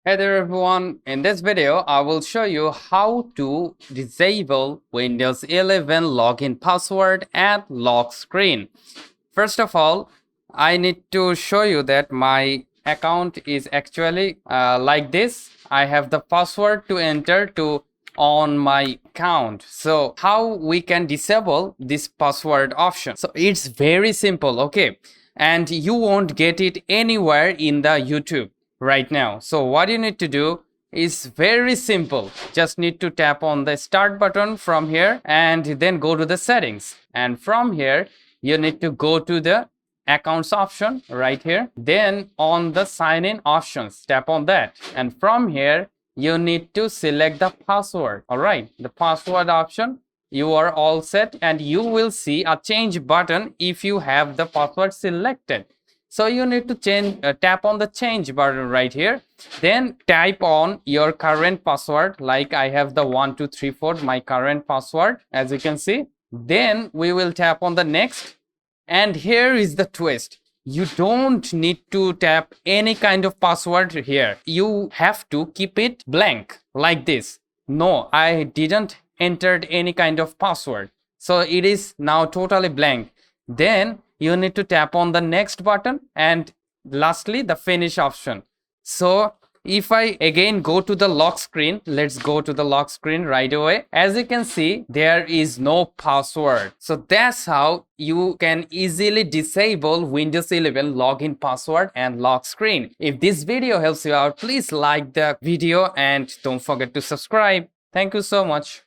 Hey there everyone, in this video I will show you how to disable Windows 11 login password and lock screen. First of all, I need to show you that my account is actually like this. I have the password to enter to on my account. So how we can disable this password option? So it's very simple, okay? And you won't get it anywhere in the YouTube right now. So what you need to do is very simple. Just need to tap on the start button from here and then go to the settings. And from here, you need to go to the accounts option right here. Then on the sign in options, tap on that. And from here, you need to select the password. All right, the password option. You are all set and you will see a change button if you have the password selected. So you need to tap on the change button right here. Then type on your current password. Like I have the 1234, my current password, as you can see. Then we will tap on the next. And here is the twist. You don't need to tap any kind of password here. You have to keep it blank like this. No, I didn't entered any kind of password. So it is now totally blank. Then you need to tap on the next button and lastly the finish option. So if I again go to the lock screen, let's go to the lock screen right away. As you can see, there is no password. So that's how you can easily disable Windows 11 login password and lock screen. If this video helps you out, please like the video and don't forget to subscribe. Thank you so much.